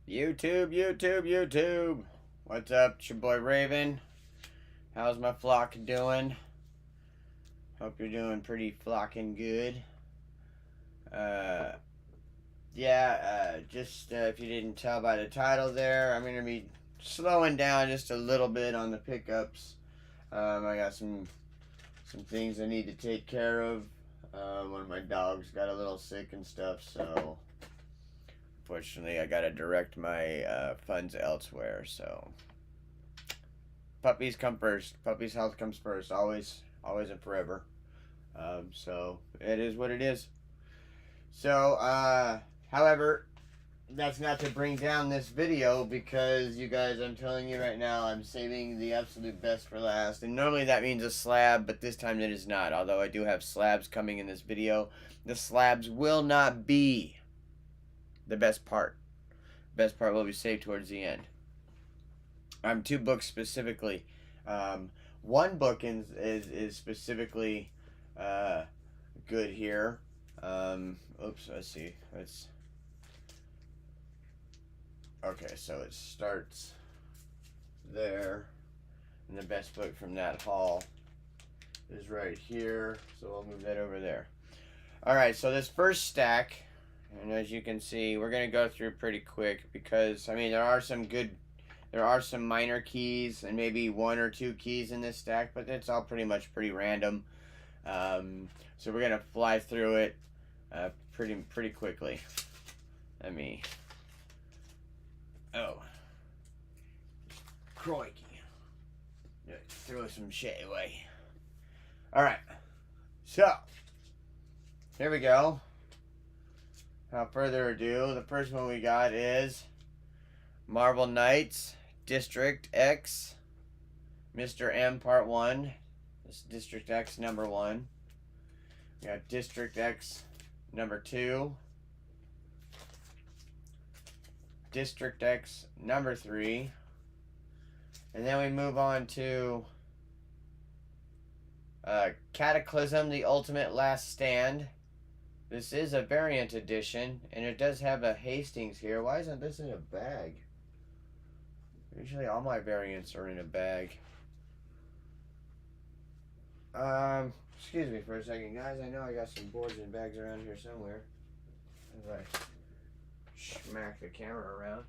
YouTube. What's up? It's your boy Raven. How's my flock doing? Hope you're doing pretty flocking good. Just if you didn't tell by the title there, I'm going to be slowing down just a little bit on the pickups. I got some things I need to take care of. One of my dogs got a little sick and stuff, so unfortunately I gotta direct my funds elsewhere. So puppies come first. Puppies' health comes first, always and forever. So it is what it is. So however, that's not to bring down this video, because you guys, I'm telling you right now, I'm saving the absolute best for last. And normally that means a slab, but this time it is not. Although I do have slabs coming in this video, the slabs will not be the best part. Best part will be saved towards the end. Two books specifically. One book is specifically good here. Let's see. Okay, so it starts there, and the best book from that haul is right here, so I'll move that over there. Alright, so this first stack, and as you can see, we're going to go through pretty quick, because, I mean, there are some minor keys, and maybe one or two keys in this stack, but it's all pretty random. So we're going to fly through it pretty quickly. Oh. Crikey. Throw some shit away. Alright. So, here we go. Without further ado, the first one we got is Marvel Knights, District X, Mr. M Part 1. This is District X number 1. We got District X number 2. District X number 3, and then we move on to Cataclysm, the Ultimate Last Stand. This is a variant edition, and it does have a Hastings here. Why isn't this in a bag? Usually all my variants are in a bag. Excuse me for a second, guys. I know I got some boards and bags around here somewhere. As I smack the camera around.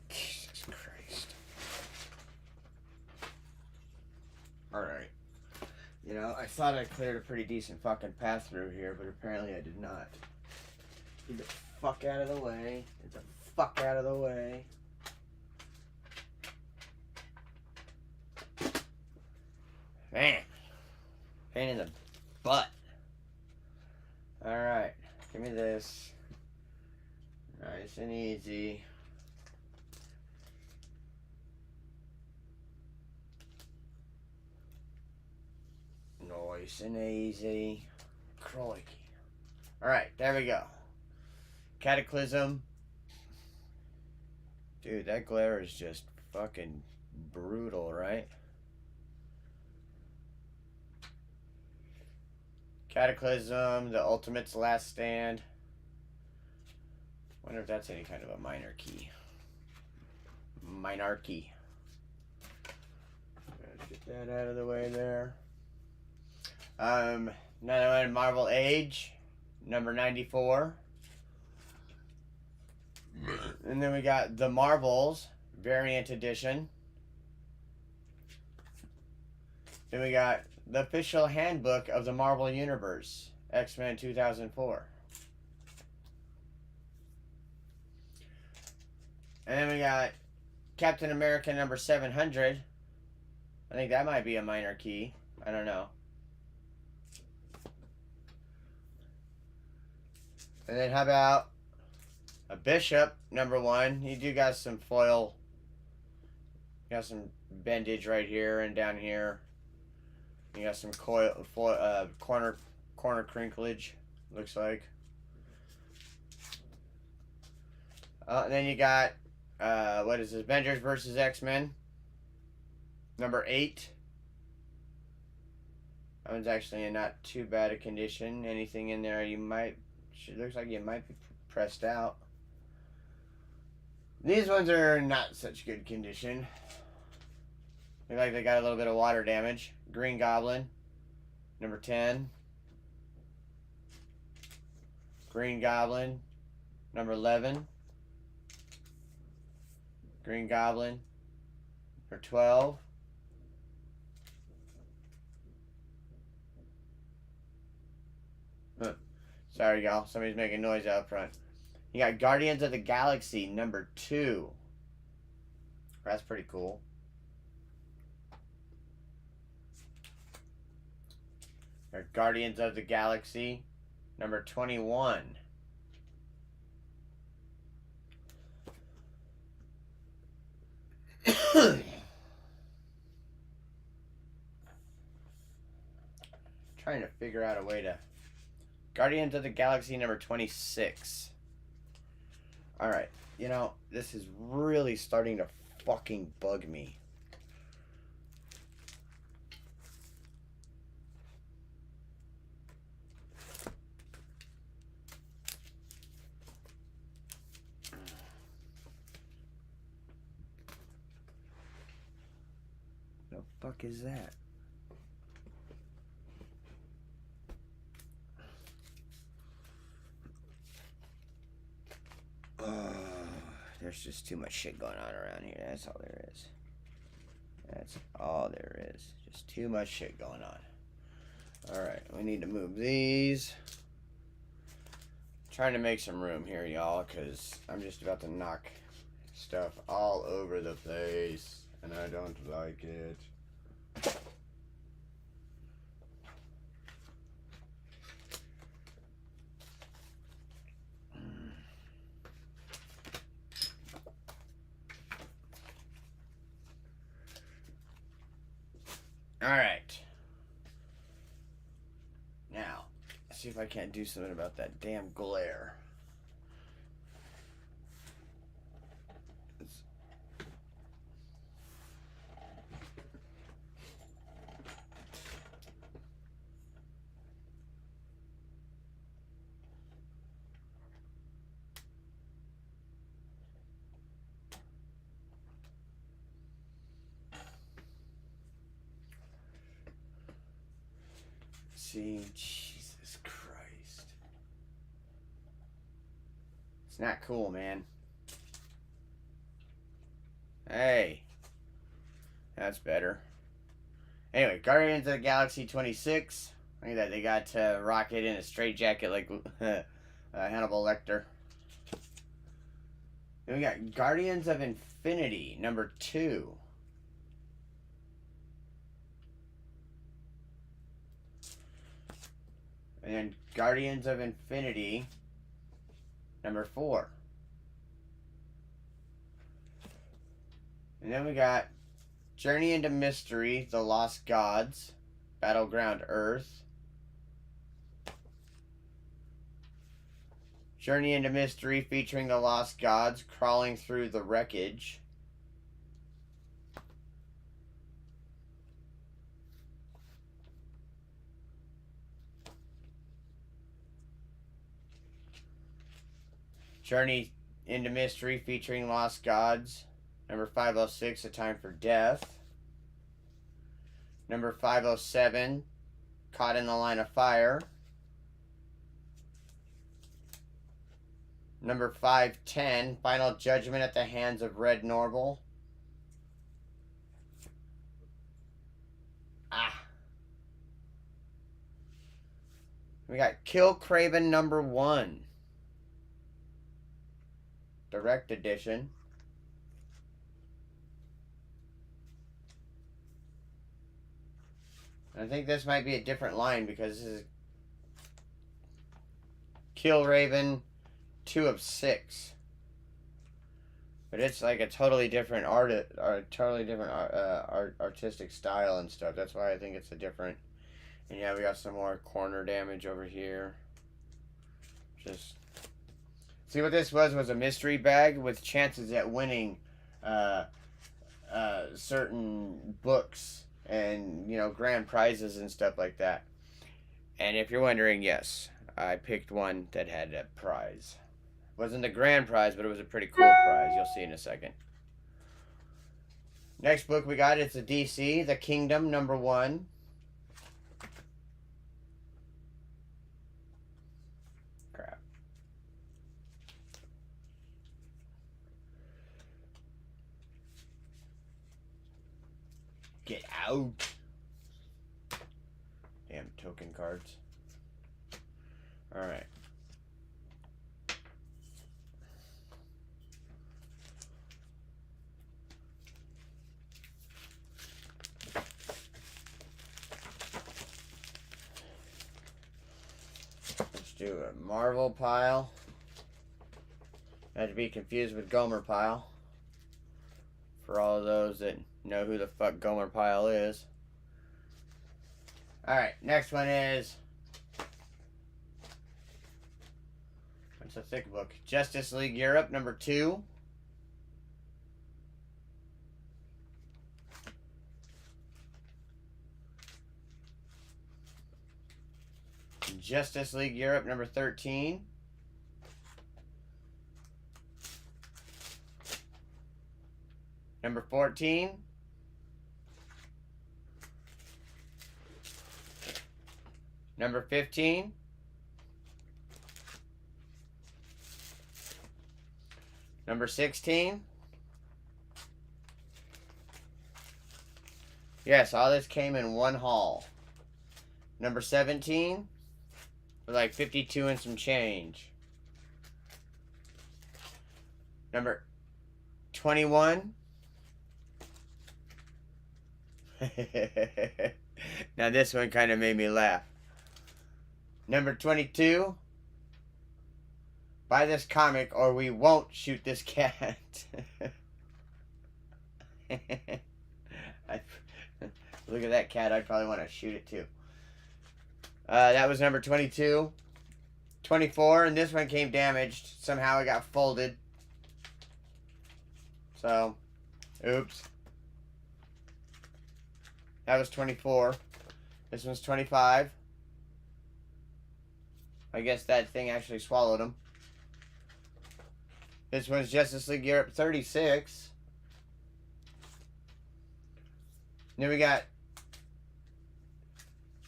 Jesus Christ. Alright. You know, I thought I cleared a pretty decent fucking path through here, but apparently I did not. Get the fuck out of the way. Get the fuck out of the way. Man. Pain in the butt. Alright, give me this. Nice and easy. Nice and easy. Crikey. Alright, there we go. Cataclysm. Dude, that glare is just fucking brutal, right? Cataclysm, the Ultimate's Last Stand. Wonder if that's any kind of a minor key. Minarchy. Let's get that out of the way there. Another one, Marvel Age, number 94. And then we got The Marvels, variant edition. Then we got The Official Handbook of the Marvel Universe, X-Men 2004. And then we got Captain America number 700. I think that might be a minor key. I don't know. And then how about a Bishop number 1? You do got some foil. Got some bendage right here and down here. You got some corner crinklage, looks like. And then you got what is this? Avengers versus X-Men, number 8. That one's actually in not too bad a condition. Anything in there you might, looks like it might be pressed out. These ones are not such good condition. Look like they got a little bit of water damage. Green Goblin, number 10. Green Goblin, number 11. Green Goblin, number 12. Sorry, y'all. Somebody's making noise out front. You got Guardians of the Galaxy, number 2. That's pretty cool. Or Guardians of the Galaxy, number 21. Trying to figure out a way to... Guardians of the Galaxy number 26. Alright, you know, this is really starting to fucking bug me. The fuck is that? There's just too much shit going on around here. That's all there is. That's all there is. Just too much shit going on. Alright, we need to move these. Trying to make some room here, y'all, because I'm just about to knock stuff all over the place, and I don't like it. Alright. Now, let's see if I can't do something about that damn glare. See, Jesus Christ. It's not cool, man. Hey. That's better. Anyway, Guardians of the Galaxy 26. Look at that. They got Rocket in a straitjacket like Hannibal Lecter. Then we got Guardians of Infinity, number 2. And then Guardians of Infinity, number 4. And then we got Journey into Mystery, The Lost Gods, Battleground Earth. Journey into Mystery featuring the Lost Gods crawling through the wreckage. Journey into Mystery featuring Lost Gods. Number 506, A Time for Death. Number 507, Caught in the Line of Fire. Number 510, Final Judgment at the Hands of Red Norval. We got Kill Craven number 1. Direct edition. I think this might be a different line because this is Kill Raven 2 of 6. But it's like a totally different artistic style and stuff. That's why I think it's a different. And yeah, we got some more corner damage over here. Just see what this was a mystery bag with chances at winning certain books and grand prizes and stuff like that. And if you're wondering, yes, I picked one that had a prize. Wasn't a grand prize, but it was a pretty cool prize. You'll see in a second. Next book we got, it's a DC, The Kingdom, #1. Crap. Get out. Damn token cards. Alright. Let's do a Marvel pile. Not to be confused with Gomer pile. For all of those that know who the fuck Gomer pile is. Alright, next one is... It's a thick book. Justice League Europe, #2. Justice League Europe, #13. #14. #15. #16. Yes, all this came in one haul. #17. For like 52 and some change. #21. Now this one kind of made me laugh. #22. Buy this comic or we won't shoot this cat. Look at that cat. I'd probably want to shoot it too. That was #22. 24, and this one came damaged. Somehow it got folded. So, oops. That was 24. This one's 25. I guess that thing actually swallowed him. This one's Justice League Europe 36. Then we got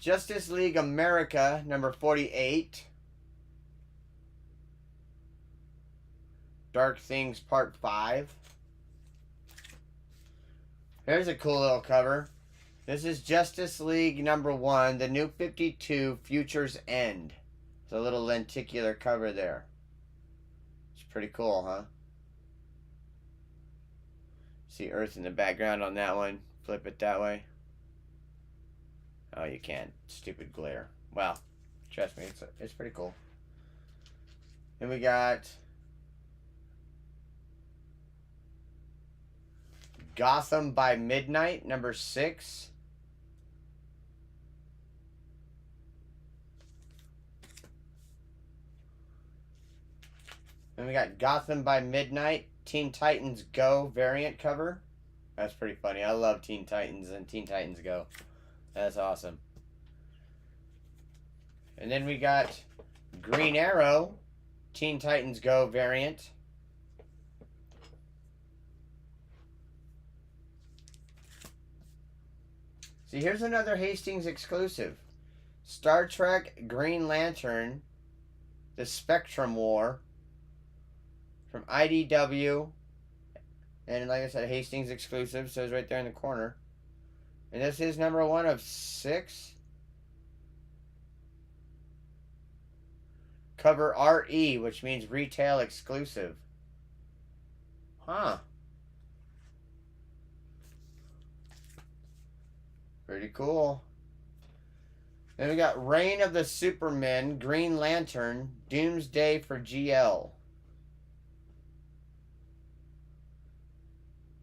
Justice League America, #48. Dark Things Part 5. There's a cool little cover. This is Justice League #1, the New 52, Future's End. It's a little lenticular cover there. It's pretty cool, huh? See Earth in the background on that one. Flip it that way. Oh, you can't. Stupid glare. Well, trust me, it's pretty cool. Then we got Gotham by Midnight, #6. Then we got Gotham by Midnight, Teen Titans Go variant cover. That's pretty funny. I love Teen Titans and Teen Titans Go. That's awesome. And then we got Green Arrow, Teen Titans Go variant. See, here's another Hastings exclusive. Star Trek Green Lantern, The Spectrum War, from IDW. And like I said, Hastings exclusive, so it's right there in the corner. And this is #1 of 6. Cover RE, which means retail exclusive. Huh. Pretty cool. Then we got Reign of the Supermen, Green Lantern, Doomsday for GL.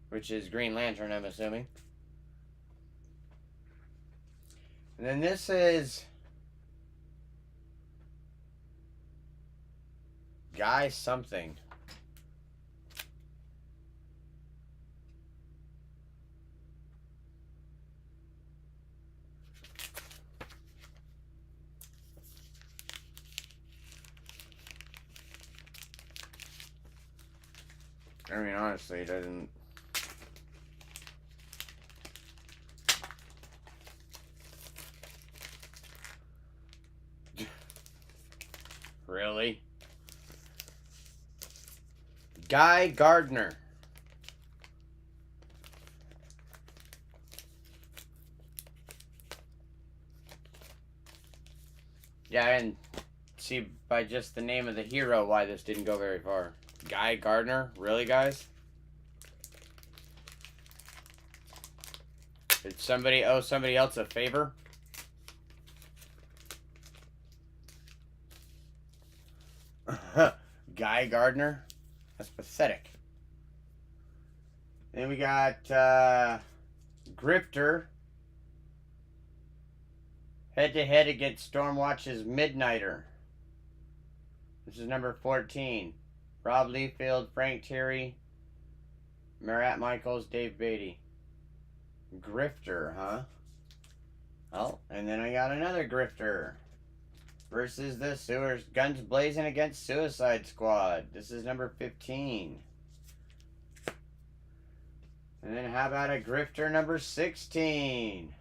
Which is Green Lantern, I'm assuming. And then this is Guy something. I mean, honestly, it doesn't. Really? Guy Gardner. Yeah, and see by just the name of the hero why this didn't go very far. Guy Gardner? Really, guys? Did somebody owe somebody else a favor? Guy Gardner? That's pathetic. Then we got Grifter. Head-to-head against Stormwatch's Midnighter. This is number 14. Rob Liefeld, Frank Terry, Marat Michaels, Dave Beatty. Grifter, huh? Oh, and then I got another Grifter. Versus the Sewers. Guns Blazing against Suicide Squad. This is number 15. And then how about a Grifter number 16?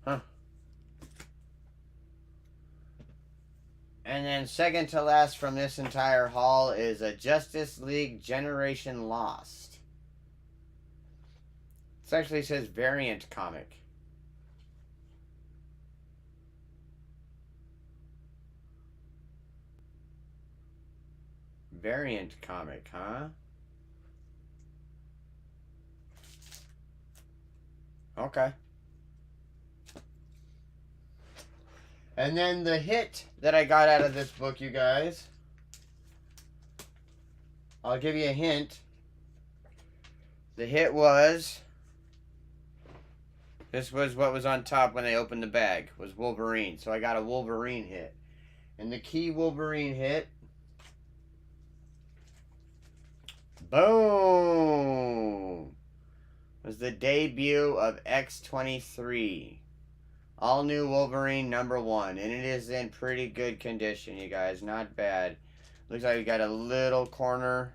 Huh. And then second to last from this entire haul is a Justice League Generation Lost. This actually says variant comic. Variant comic, huh? Okay. And then the hit that I got out of this book, you guys. I'll give you a hint. The hit was... This was what was on top when they opened the bag. Was Wolverine. So I got a Wolverine hit. And the key Wolverine hit... Boom! Was the debut of X-23. All new Wolverine number 1. And it is in pretty good condition, you guys. Not bad. Looks like we got a little corner.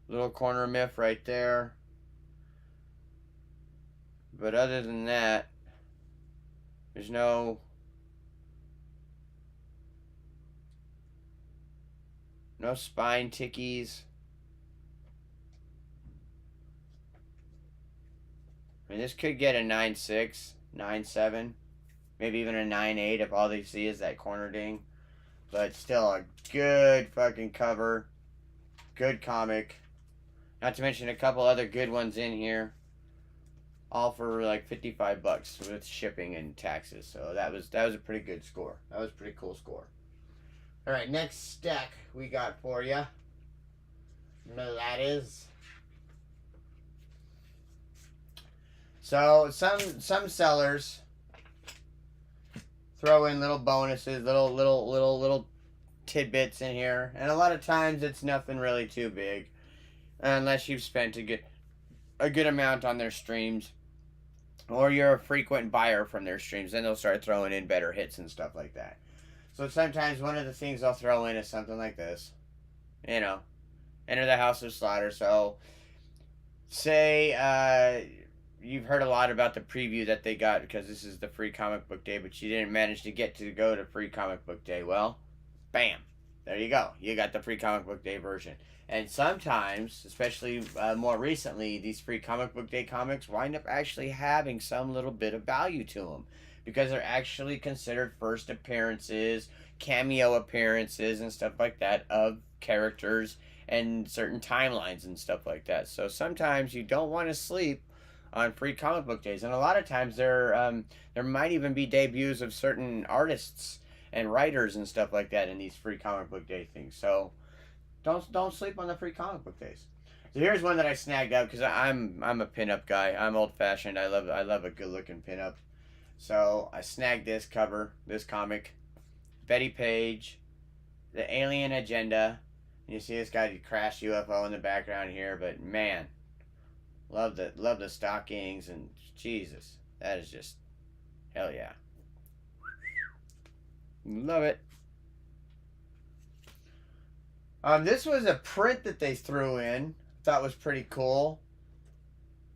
Little corner miff right there. But other than that, there's no spine tickies. I mean, this could get a 9.6, 9.7, maybe even a 9.8 if all they see is that corner ding. But still a good fucking cover. Good comic. Not to mention a couple other good ones in here. All for like 55 bucks with shipping and taxes. So that was a pretty good score. That was a pretty cool score. All right, next stack we got for you. That is. So some sellers throw in little bonuses, little tidbits in here, and a lot of times it's nothing really too big, unless you've spent a good amount on their streams, or you're a frequent buyer from their streams. Then they'll start throwing in better hits and stuff like that. So sometimes one of the things I'll throw in is something like this, you know, Enter the House of Slaughter. So say you've heard a lot about the preview that they got because this is the free comic book day, but you didn't manage to get to go to free comic book day. Well, bam, there you go. You got the free comic book day version. And sometimes, especially more recently, these free comic book day comics wind up actually having some little bit of value to them because they're actually considered first appearances, cameo appearances, and stuff like that of characters and certain timelines and stuff like that. So sometimes you don't want to sleep on free comic book days, and a lot of times there might even be debuts of certain artists and writers and stuff like that in these free comic book day things. So don't sleep on the free comic book days. So here's one that I snagged up because I'm a pinup guy. I'm old fashioned. I love a good looking pinup. So I snagged this cover, this comic, Betty Page, The Alien Agenda. You see this guy crash UFO in the background here, but man, love the stockings, and Jesus, that is just hell yeah. Love it. This was a print that they threw in. Thought was pretty cool.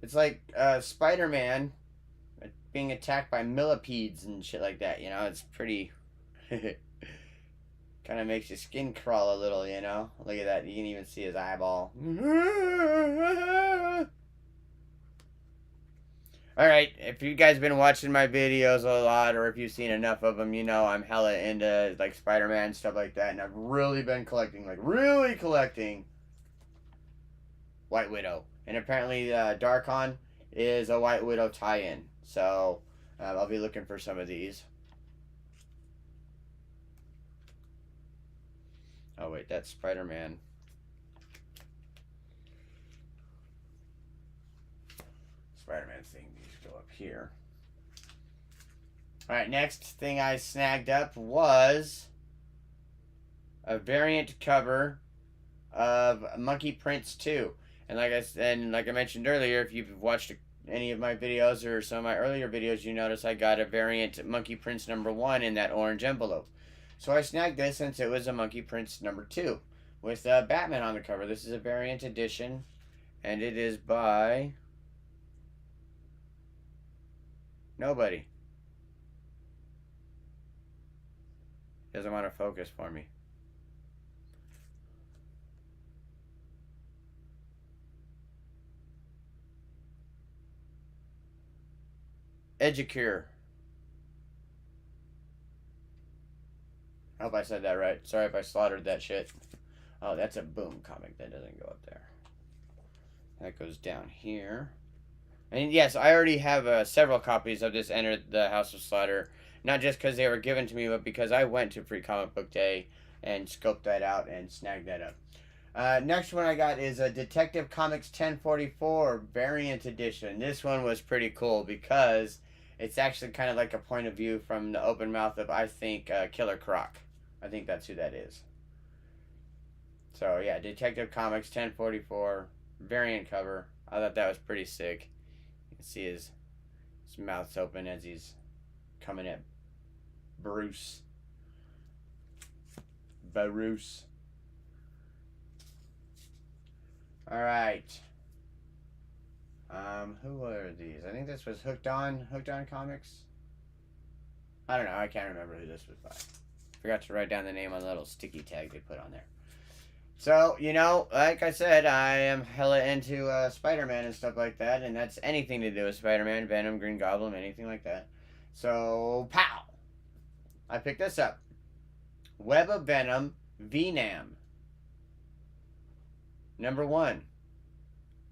It's like Spider-Man being attacked by millipedes and shit like that. You know, it's pretty. Kind of makes your skin crawl a little. You know, look at that. You can even see his eyeball. Alright, if you guys been watching my videos a lot, or if you've seen enough of them, you know I'm hella into, like, Spider-Man, stuff like that, and I've really been collecting, like, really collecting White Widow. And apparently, Darkon is a White Widow tie-in, so I'll be looking for some of these. Oh, wait, that's Spider-Man. Spider-Man thing needs to go up here. Alright, next thing I snagged up was a variant cover of Monkey Prince 2. And like I mentioned earlier, if you've watched any of my videos or some of my earlier videos, you notice I got a variant Monkey Prince #1 in that orange envelope. So I snagged this since it was a Monkey Prince #2 with Batman on the cover. This is a variant edition, and it is by nobody. Doesn't want to focus for me. Edgecure. I hope I said that right. Sorry if I slaughtered that shit. Oh, that's a Boom comic. That doesn't go up there. That goes down here. And yes, I already have several copies of this Enter the House of Slaughter. Not just because they were given to me, but because I went to Free Comic Book Day and scoped that out and snagged that up. Next one I got is a Detective Comics 1044 variant edition. This one was pretty cool because it's actually kind of like a point of view from the open mouth of, I think, Killer Croc. I think that's who that is. So yeah, Detective Comics 1044 variant cover. I thought that was pretty sick. You can see his mouth's open as he's coming at Bruce. Alright. Who are these? I think this was Hooked On Comics. I don't know, I can't remember who this was by. Forgot to write down the name on the little sticky tag they put on there. So, you know, like I said, I am hella into Spider-Man and stuff like that, and that's anything to do with Spider-Man, Venom, Green Goblin, anything like that. So, pow! I picked this up. Web of Venom, VNAM. #1.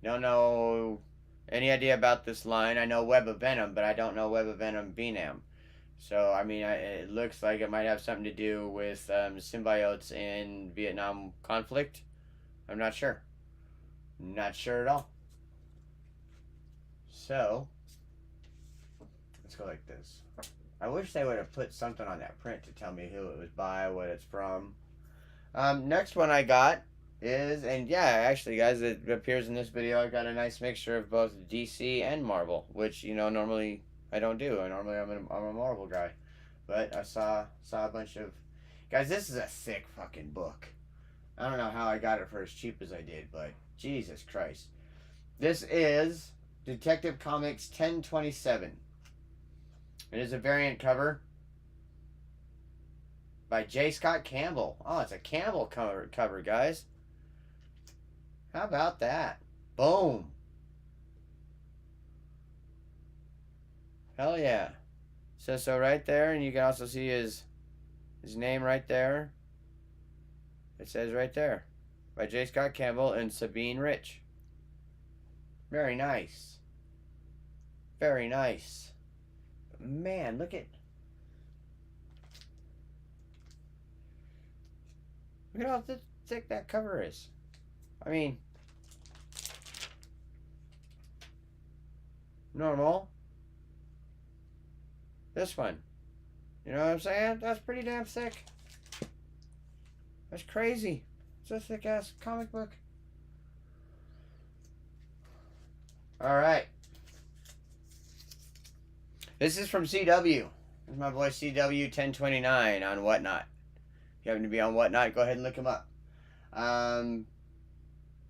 Don't know any idea about this line. I know Web of Venom, but I don't know Web of Venom, VNAM. So, I mean, it looks like it might have something to do with symbiotes in Vietnam conflict. I'm not sure. Not sure at all. So, let's go like this. I wish they would have put something on that print to tell me who it was by, what it's from. Next one I got is, and yeah, actually, guys, it appears in this video, I got a nice mixture of both DC and Marvel, which, you know, normally I don't do. Normally I'm a Marvel guy. But I saw a bunch of... Guys, this is a thick fucking book. I don't know how I got it for as cheap as I did, but Jesus Christ. This is Detective Comics 1027. It is a variant cover by J. Scott Campbell. Oh, it's a Campbell cover, guys. How about that? Boom. Hell yeah. Says so right there, and you can also see his name right there. It says right there. By J. Scott Campbell and Sabine Rich. Very nice. Very nice. Man, look how thick that cover is. I mean, normal. This one. You know what I'm saying? That's pretty damn thick. That's crazy. It's a thick ass comic book. Alright. This is from CW. My boy CW 1029 on Whatnot. If you happen to be on Whatnot, go ahead and look him up.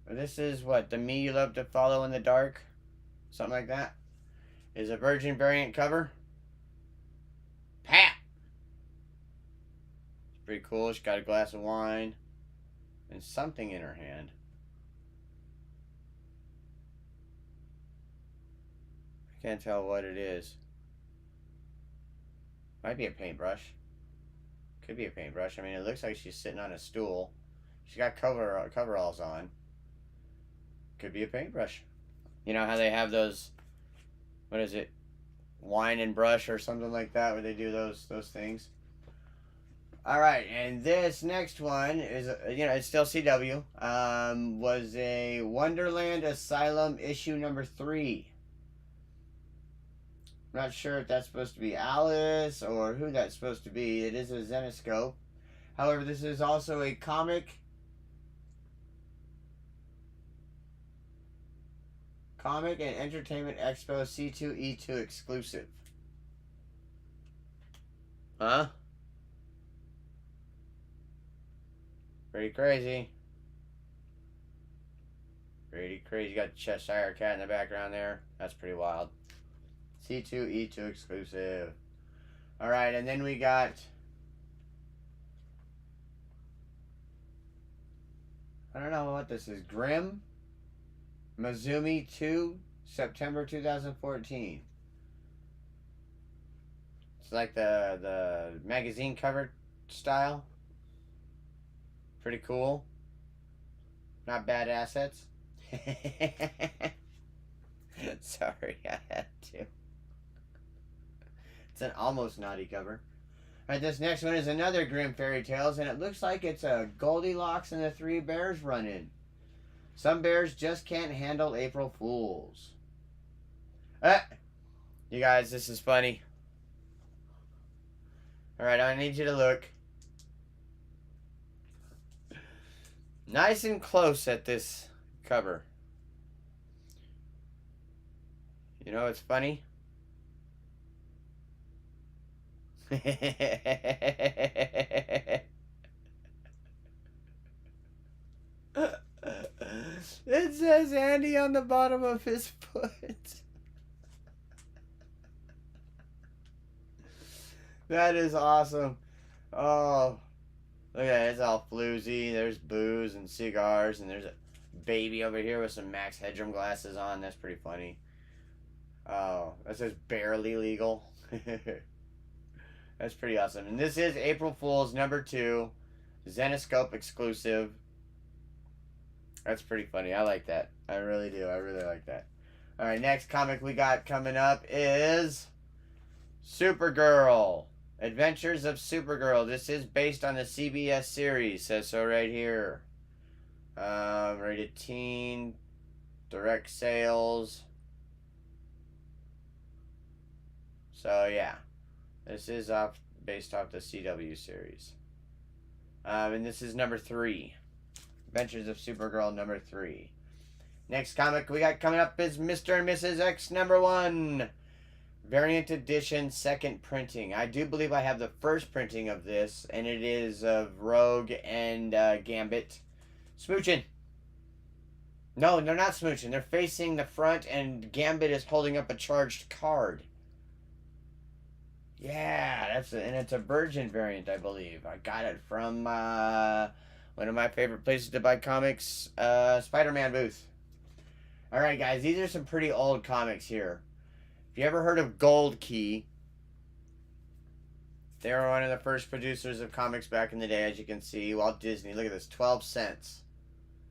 This is what? The Me You Love to Follow in the Dark? Something like that. Is a Virgin variant cover. Pat! It's pretty cool. She's got a glass of wine and something in her hand. I can't tell what it is. Might be a paintbrush. Could be a paintbrush. I mean, it looks like she's sitting on a stool. She's got coveralls on. Could be a paintbrush. You know how they have those, what is it, wine and brush or something like that, where they do those things. All right, and this next one is, it's still CW. Was a Wonderland Asylum issue number 3. I'm not sure if that's supposed to be Alice or who that's supposed to be. It is a Zenescope. However, this is also a Comic and Entertainment Expo C2E2 exclusive. Huh? Pretty crazy. Pretty crazy. You got Cheshire Cat in the background there. That's pretty wild. C2E2 exclusive. Alright, and then we got... I don't know what this is. Grimm Mazumi 2, September 2014. It's like the magazine cover style. Pretty cool. Not bad assets. Sorry, I had to. It's an almost naughty cover. Alright, this next one is another Grimm Fairy Tales, and it looks like it's a Goldilocks and the Three Bears run-in. Some bears just can't handle April Fools. You guys, this is funny. Alright, I need you to look nice and close at this cover. You know what's funny? It says Andy on the bottom of his foot. That is awesome. Oh, look at that. It's all floozy. There's booze and cigars, and there's a baby over here with some Max Headroom glasses on. That's pretty funny. Oh, that says barely legal. That's pretty awesome. And this is April Fool's number 2, Zenescope exclusive. That's pretty funny. I like that. I really do. I really like that. Alright, next comic we got coming up is Supergirl. Adventures of Supergirl. This is based on the CBS series. Says so right here. Rated teen. Direct sales. So, yeah. This is based off the CW series. And this is number 3. Adventures of Supergirl number 3. Next comic we got coming up is Mr. and Mrs. X number 1. Variant edition, 2nd printing. I do believe I have the first printing of this, and it is of Rogue and Gambit smooching. No, they're not smooching. They're facing the front, and Gambit is holding up a charged card. Yeah, and it's a Virgin variant, I believe. I got it from one of my favorite places to buy comics, Spider-Man booth. Alright, guys, these are some pretty old comics here. If you ever heard of Gold Key, they were one of the first producers of comics back in the day, as you can see. Walt Disney, look at this, 12 cents.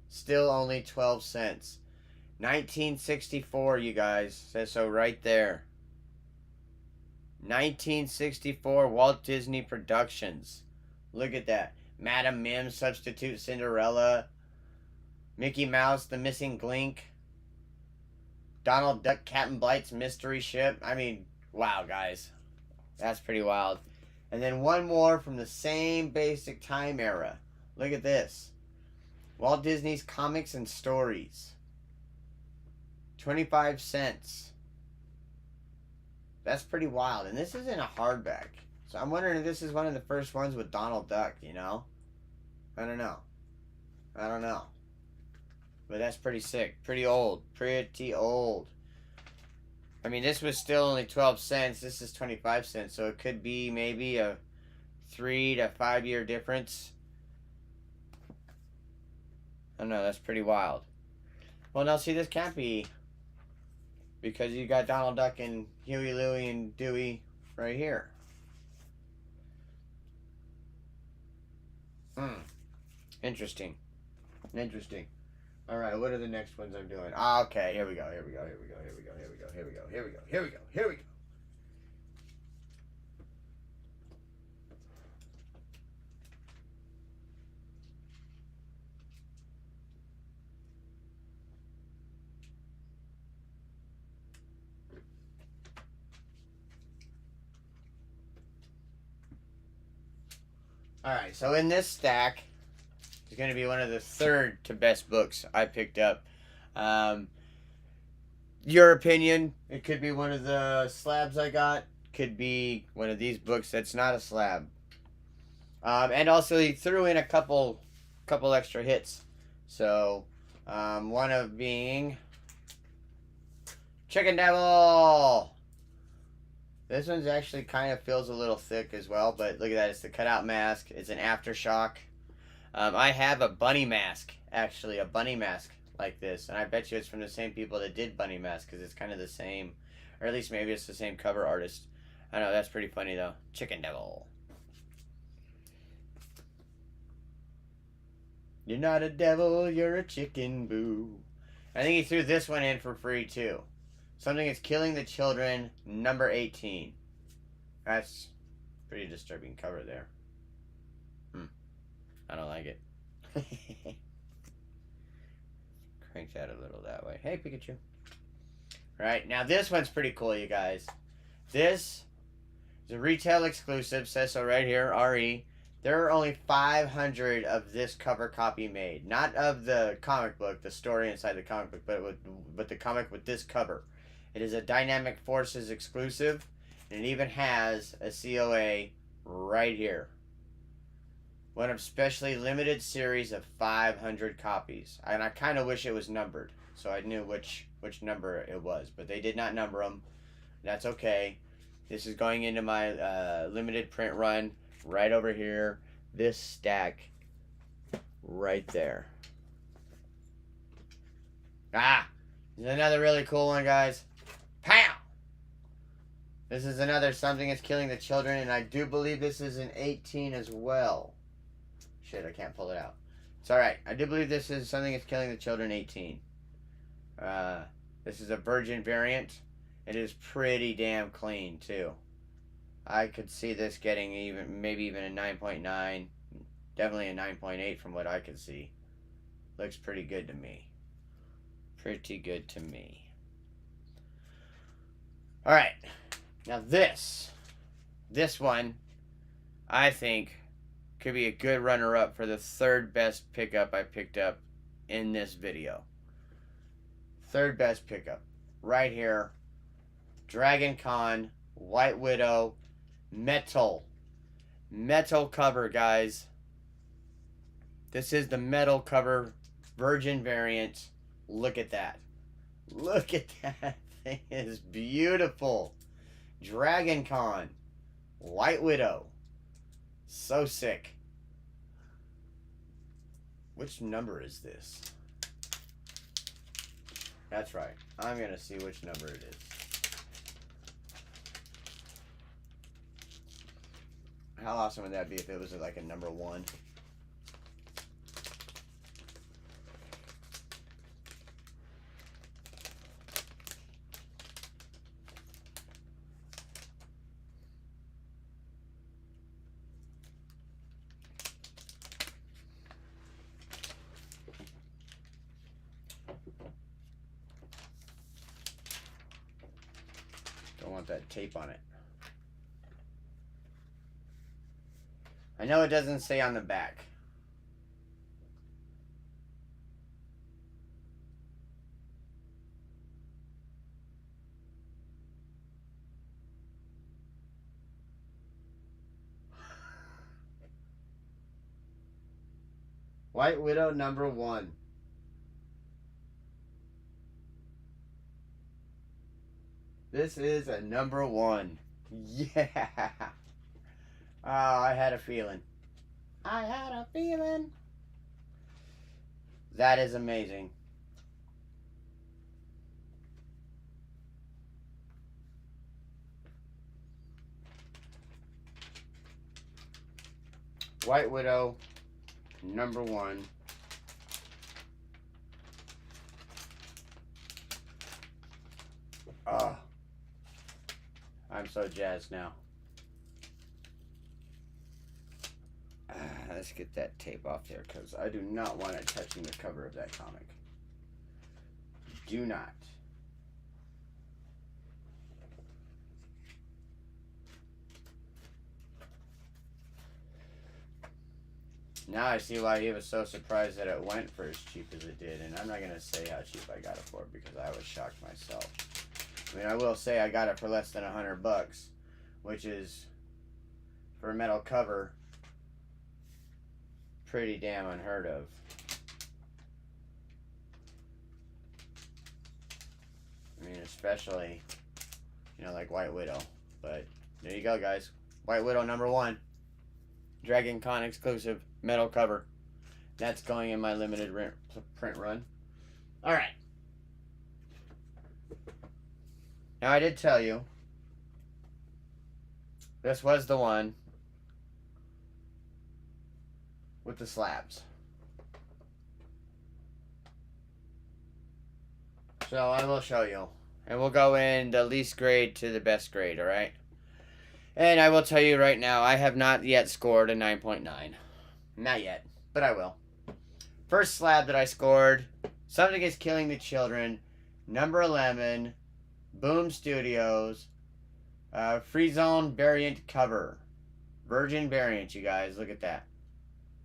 Still only 12 cents. 1964, you guys. Says so right there. 1964, Walt Disney Productions. Look at that. Madam Mim, Substitute Cinderella. Mickey Mouse, The Missing Glink. Donald Duck, Captain Blight's Mystery Ship. I mean, wow, guys. That's pretty wild. And then one more from the same basic time era. Look at this. Walt Disney's Comics and Stories. 25 cents. That's pretty wild. And this isn't a hardback. So I'm wondering if this is one of the first ones with Donald Duck, you know? I don't know. I don't know. But that's pretty sick. Pretty old. Pretty old. I mean, this was still only 12 cents. This is 25 cents. So it could be maybe a 3 to 5 year difference. I don't know. That's pretty wild. Well, now see, this can't be. Because you got Donald Duck and Huey, Louie, and Dewey right here. Interesting. Interesting. Alright, what are the next ones I'm doing? Ah, okay, here we go, here we go, here we go, here we go, here we go, here we go, here we go, here we go, here we go. Alright, so in this stack is going to be one of the third to best books I picked up. Your opinion, it could be one of the slabs I got. Could be one of these books that's not a slab. And also he threw in a couple extra hits. So, one of being Chicken Devil. This one's actually kind of feels a little thick as well, but look at that. It's the cutout mask. It's an Aftershock. I have a bunny mask, actually, a bunny mask like this, and I bet you it's from the same people that did Bunny Mask, because it's kind of the same, or at least maybe it's the same cover artist. I know, that's pretty funny though. Chicken Devil. You're not a devil, you're a chicken, boo. I think he threw this one in for free too. Something is killing the children, number 18. That's pretty disturbing cover there. I don't like it. Crank that a little that way. Hey, Pikachu. Right, now this one's pretty cool, you guys. This is a retail exclusive, says so right here, RE. There are only 500 of this cover copy made. Not of the comic book, the story inside the comic book, but the comic with this cover. It is a Dynamic Forces exclusive, and it even has a COA right here. One of specially limited series of 500 copies. And I kind of wish it was numbered, so I knew which number it was. But they did not number them. That's okay. This is going into my limited print run right over here. This stack right there. Ah! This is another really cool one, guys. Pow! This is another Something is Killing the Children, and I do believe this is an 18 as well. Shit, I can't pull it out. It's alright. I do believe this is Something is Killing the Children 18. This is a Virgin variant. It is pretty damn clean, too. I could see this getting maybe even a 9.9. Definitely a 9.8 from what I could see. Looks pretty good to me. Pretty good to me. Alright. Now this one, I think, could be a good runner-up for the third best pickup I picked up in this video. Third best pickup. Right here. Dragon Con, White Widow, metal. Metal cover, guys. This is the metal cover Virgin variant. Look at that. Look at that. Thing is beautiful. Dragon Con, White Widow. So sick. Which number is this? That's right. I'm going to see which number it is. How awesome would that be if it was like a number 1? Don't want that tape on it. I know it doesn't say on the back. White Widow #1. This is a #1. Yeah. Oh, I had a feeling. I had a feeling. That is amazing. White Widow #1. Oh, I'm so jazzed now. Let's get that tape off there because I do not want it touching the cover of that comic. Do not. Now I see why he was so surprised that it went for as cheap as it did. And I'm not going to say how cheap I got it for because I was shocked myself. I mean, I will say I got it for less than $100, which is, for a metal cover, pretty damn unheard of. I mean, especially, you know, like White Widow. But there you go, guys. White Widow #1. Dragon Con exclusive metal cover. That's going in my limited print run. Alright. Now, I did tell you, this was the one with the slabs. So, I will show you. And we'll go in the least grade to the best grade, alright? And I will tell you right now, I have not yet scored a 9.9. Not yet, but I will. First slab that I scored, Something is Killing the Children, #11, Boom Studios, Free Zone variant cover. Virgin variant, you guys. Look at that.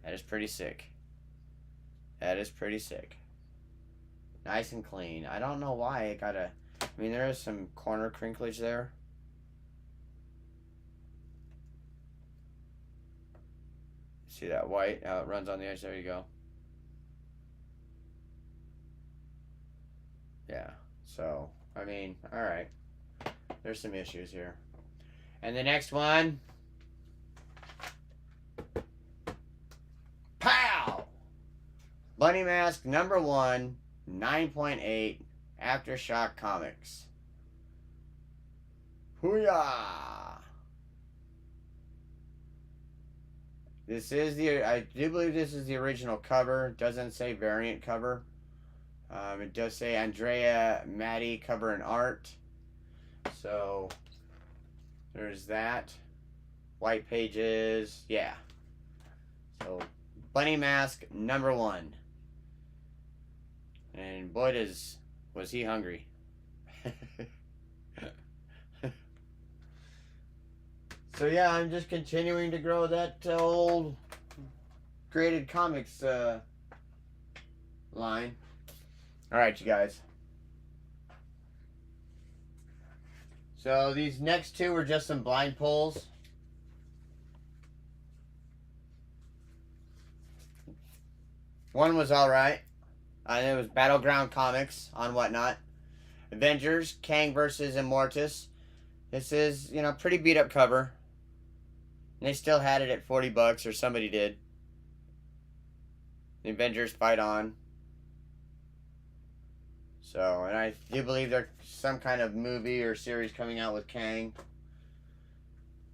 That is pretty sick. That is pretty sick. Nice and clean. I don't know why it got a... I mean, there is some corner crinklage there. See that white? How it runs on the edge? There you go. Yeah. So, I mean, alright. There's some issues here. And the next one. Pow! Bunny Mask #1, 9.8, Aftershock Comics. Hoo-yah! This is I do believe this is the original cover. It doesn't say variant cover. It does say Andrea Matty cover and art. So, there's that. White pages. Yeah. So, Bunny Mask #1. And boy, was he hungry. So yeah, I'm just continuing to grow that old graded comics line. Alright, you guys. So these next two were just some blind pulls. One was alright. And it was Battleground Comics on Whatnot. Avengers, Kang vs. Immortus. This is, you know, pretty beat up cover. And they still had it at $40, or somebody did. The Avengers fight on. So, and I do believe there's some kind of movie or series coming out with Kang.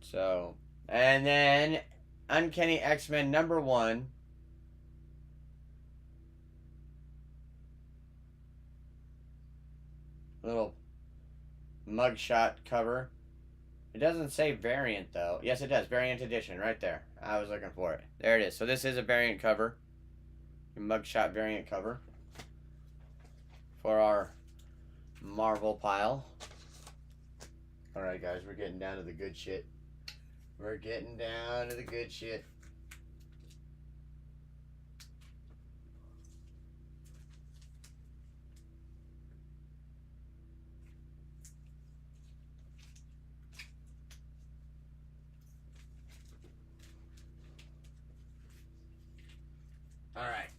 So, and then Uncanny X-Men #1. Little mugshot cover. It doesn't say variant though. Yes, it does. Variant edition right there. I was looking for it. There it is. So this is a variant cover. A mugshot variant cover. For our Marvel pile. Alright guys, we're getting down to the good shit. We're getting down to the good shit. Alright.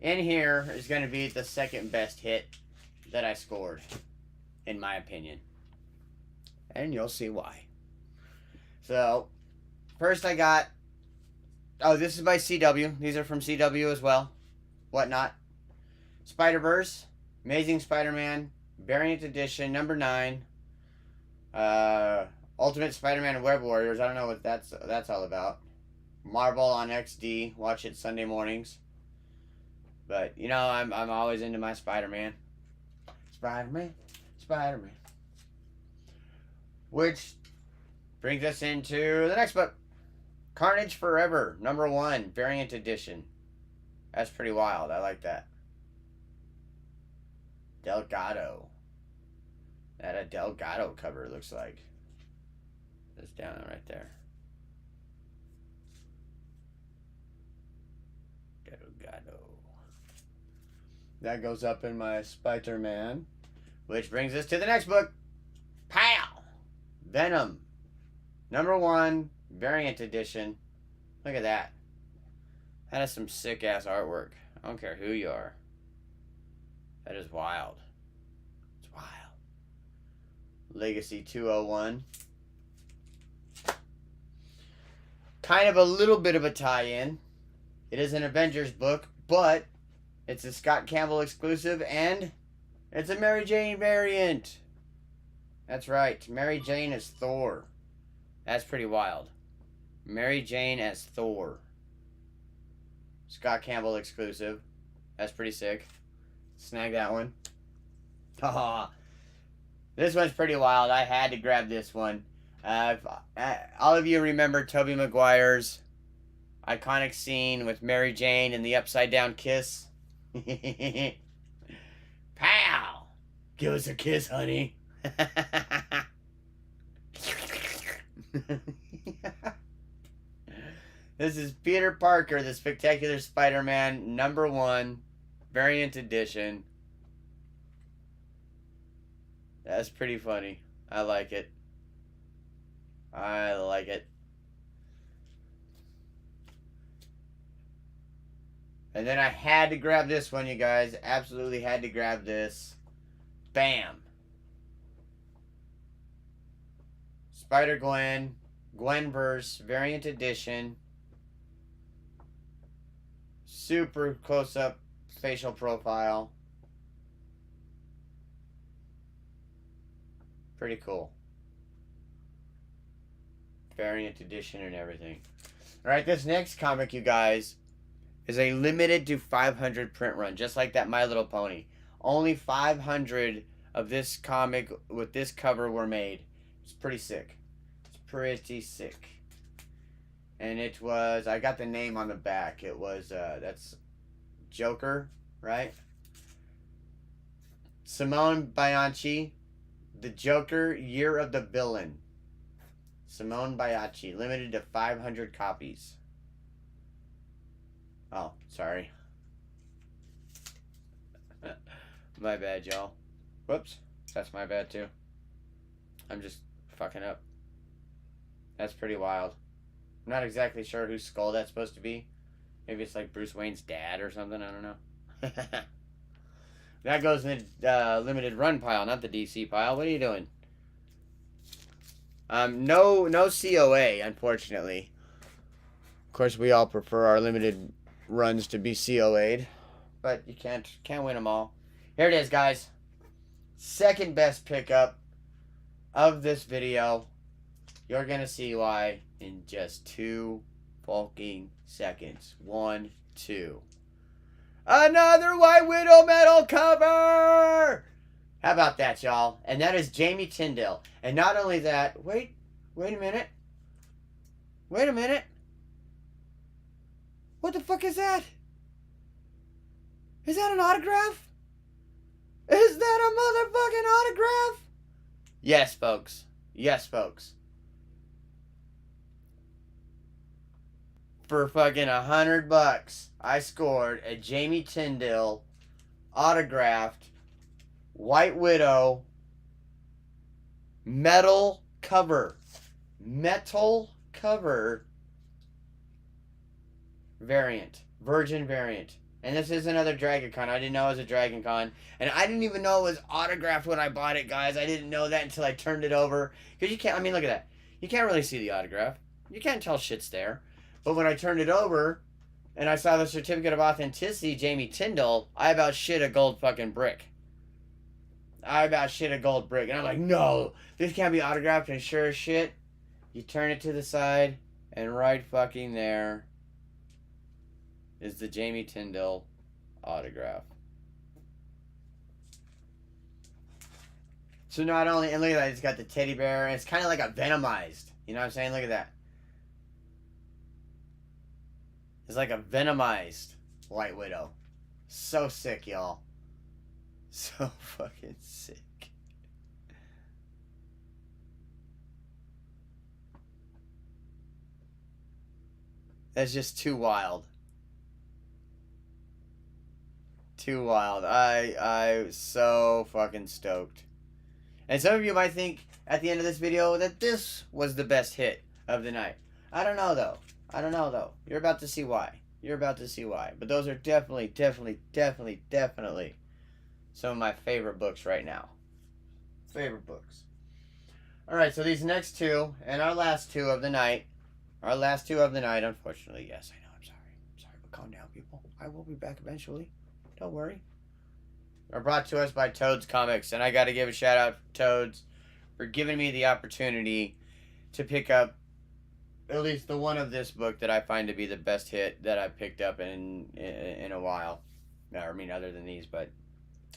in here is going to be the second best hit that I scored, in my opinion. And you'll see why. So, first I got... Oh, this is by CW. These are from CW as well. Whatnot. Spider-Verse. Amazing Spider-Man. Variant Edition. Number 9. Ultimate Spider-Man Web Warriors. I don't know what that's all about. Marvel on XD. Watch it Sunday mornings. But, you know, I'm always into my Spider-Man. Spider-Man. Spider-Man. Which brings us into the next book. Carnage Forever, number 1, Variant Edition. That's pretty wild. I like that. Delgado. That a Delgado cover looks like. That's down right there. Delgado. That goes up in my Spider-Man. Which brings us to the next book. Pow! Venom. Number 1, Variant Edition. Look at that. That is some sick-ass artwork. I don't care who you are. That is wild. It's wild. Legacy 201. Kind of a little bit of a tie-in. It is an Avengers book, but it's a Scott Campbell exclusive, and it's a Mary Jane variant. That's right. Mary Jane as Thor. That's pretty wild. Mary Jane as Thor. Scott Campbell exclusive. That's pretty sick. Snag that one. This one's pretty wild. I had to grab this one. All of you remember Tobey Maguire's iconic scene with Mary Jane and the upside down kiss? Pow! Give us a kiss, honey. This is Peter Parker, the Spectacular Spider-Man, number 1, Variant Edition. That's pretty funny. I like it. I like it. And then I had to grab this one, you guys. Absolutely had to grab this. Bam. Spider-Gwen, Gwenverse, Variant Edition. Super close-up facial profile. Pretty cool. Variant Edition and everything. Alright, this next comic, you guys, is a limited to 500 print run, just like that My Little Pony. Only 500 of this comic with this cover were made. It's pretty sick. It's pretty sick. And it was, I got the name on the back. It was, that's Joker, right? Simone Bianchi, The Joker, Year of the Villain. Simone Bianchi, limited to 500 copies. Oh, sorry. My bad, y'all. Whoops. That's my bad, too. I'm just fucking up. That's pretty wild. I'm not exactly sure whose skull that's supposed to be. Maybe it's like Bruce Wayne's dad or something. I don't know. That goes in the limited run pile, not the DC pile. What are you doing? No COA, unfortunately. Of course, we all prefer our limited runs to be COA'd, but you can't win them all. Here it is, guys. Second best pickup of this video. You're gonna see why in just 2 fucking seconds. 1, 2. Another White Widow metal cover! How about that, y'all? And that is Jamie Tyndall. And not only that, wait a minute. Wait a minute. What the fuck is that? Is that an autograph? Is that a motherfucking autograph? Yes, folks. Yes, folks. For fucking $100, I scored a Jamie Tyndall autographed White Widow metal cover. Metal cover variant. Virgin variant. And this is another Dragon Con. I didn't know it was a Dragon Con. And I didn't even know it was autographed when I bought it, guys. I didn't know that until I turned it over. Because you can't, I mean, look at that. You can't really see the autograph. You can't tell shit's there. But when I turned it over and I saw the certificate of authenticity, Jamie Tyndall, I about shit a gold fucking brick. I about shit a gold brick. And I'm like, no, this can't be autographed. And sure as shit, you turn it to the side and right fucking there is the Jamie Tyndall autograph. So not only, and look at that, it's got the teddy bear, and it's kind of like a Venomized. You know what I'm saying? Look at that. It's like a Venomized White Widow. So sick, y'all. So fucking sick. That's just too wild. Too wild. I'm so fucking stoked. And some of you might think at the end of this video that this was the best hit of the night. I don't know though. I don't know though. You're about to see why. You're about to see why. But those are definitely some of my favorite books right now. Favorite books. Alright, so these next two, and our last two of the night. Our last two of the night, unfortunately. Yes, I know, I'm sorry. I'm sorry, but calm down, people. I will be back eventually. Don't worry. Are brought to us by Toads Comics, and I got to give a shout out to Toads for giving me the opportunity to pick up at least the one of this book that I find to be the best hit that I've picked up in a while. I mean, other than these, but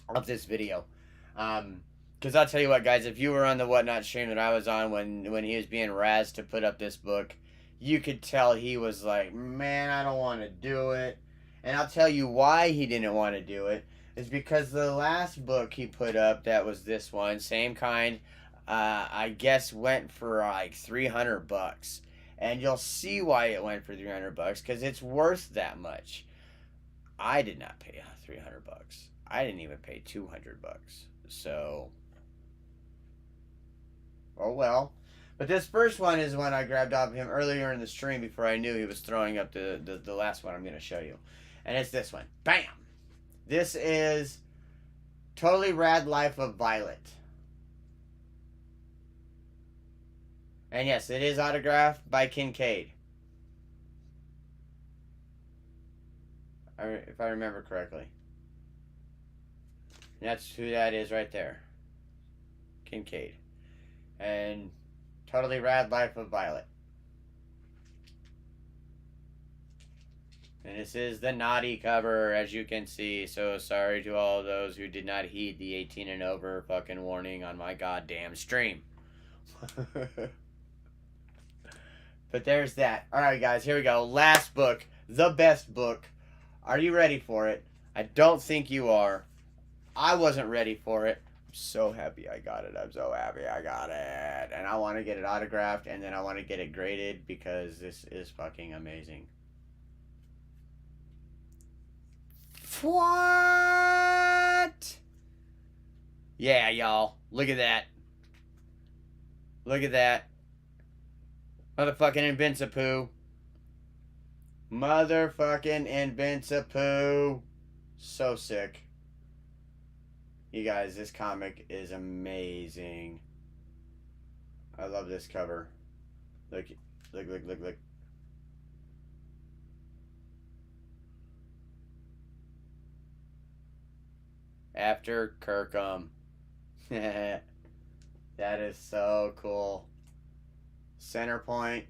of this video. Because I'll tell you what, guys, if you were on the Whatnot stream that I was on when he was being razzed to put up this book, you could tell he was like, man, I don't want to do it. And I'll tell you why he didn't want to do it. Is because the last book he put up, that was this one, same kind, I guess went for like $300. And you'll see why it went for $300, because it's worth that much. I did not pay $300. I didn't even pay $200. So, oh well. But this first one is one I grabbed off of him earlier in the stream before I knew he was throwing up the last one I'm going to show you. And it's this one. Bam! This is Totally Rad Life of Violet. And yes, it is autographed by Kincaid. If I remember correctly. And that's who that is right there. Kincaid. And Totally Rad Life of Violet. And this is the naughty cover, as you can see. So sorry to all those who did not heed the 18 and over fucking warning on my goddamn stream. But there's that. Alright, guys, here we go. Last book. The best book. Are you ready for it? I don't think you are. I wasn't ready for it. I'm so happy I got it. I'm so happy I got it. And I want to get it autographed, and then I want to get it graded, because this is fucking amazing. What? Yeah, y'all. Look at that. Look at that. Motherfucking Invincipoo. Motherfucking Invincipoo. So sick. You guys, this comic is amazing. I love this cover. Look, look, look, look, look. After Kirkham. That is so cool. Center point.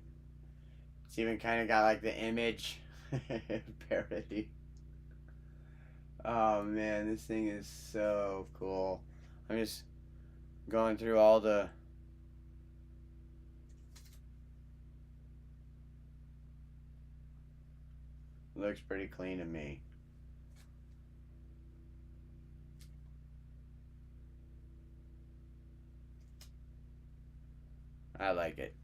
It's even kind of got like the Image parody. Oh man, this thing is so cool. I'm just going through all the... Looks pretty clean to me. I like it.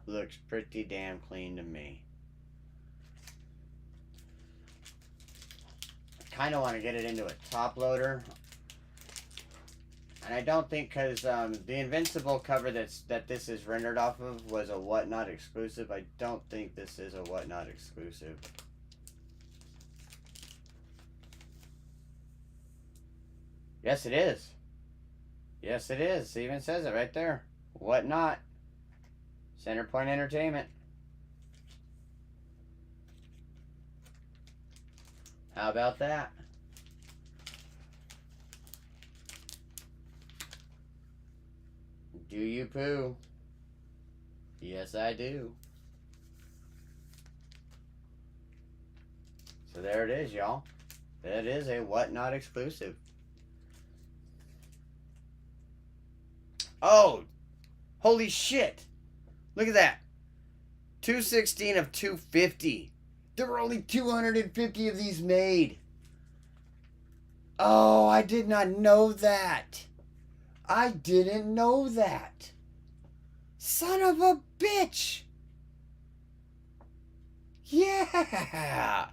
Looks pretty damn clean to me. I kind of want to get it into a top loader. And I don't think, because the Invincible cover that this is rendered off of was a Whatnot exclusive. I don't think this is a Whatnot exclusive. Yes, it is. Yes, it is. It even says it right there. Whatnot. Centerpoint Entertainment. How about that? Do you poo? Yes, I do. So there it is, y'all. That is a Whatnot exclusive. Oh, holy shit. Look at that. 216 of 250. There were only 250 of these made. Oh, I did not know that. I didn't know that. Son of a bitch. Yeah.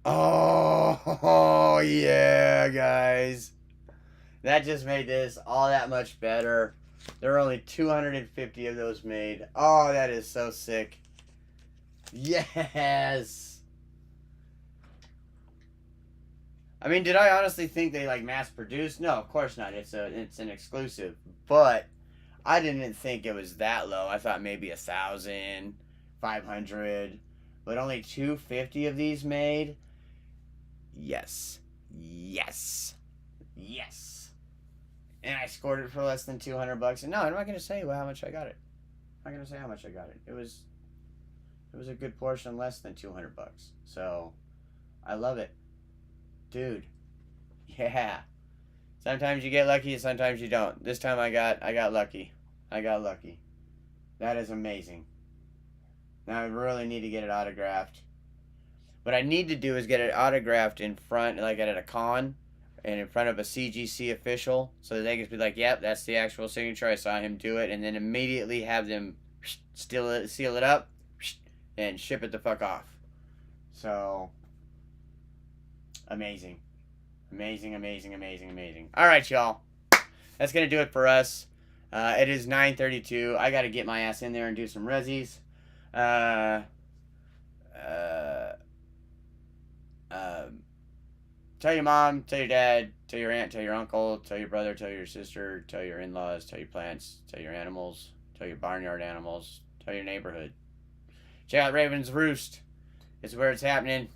Oh, yeah, guys. That just made this all that much better. There are only 250 of those made. Oh, that is so sick. Yes. I mean, did I honestly think they like mass produced? No, of course not. It's an exclusive. But I didn't think it was that low. I thought maybe 1,000, 500, but only 250 of these made. Yes. Yes. Yes. And I scored it for less than $200. And no, I'm not gonna say how much I got it. I'm not gonna say how much I got it. It was a good portion less than $200. So I love it, dude. Yeah. Sometimes you get lucky, and sometimes you don't. This time I got lucky. I got lucky. That is amazing. Now I really need to get it autographed. What I need to do is get it autographed in front, like at a con, and in front of a CGC official, so that they can be like, "Yep, that's the actual signature. I saw him do it," and then immediately have them seal it up, and ship it the fuck off. So amazing, amazing, amazing, amazing, amazing. All right, y'all. That's gonna do it for us. It is 9:32. I gotta get my ass in there and do some resis. Tell your mom, tell your dad, tell your aunt, tell your uncle, tell your brother, tell your sister, tell your in-laws, tell your plants, tell your animals, tell your barnyard animals, tell your neighborhood. Check out Raven's Roost. It's where it's happening.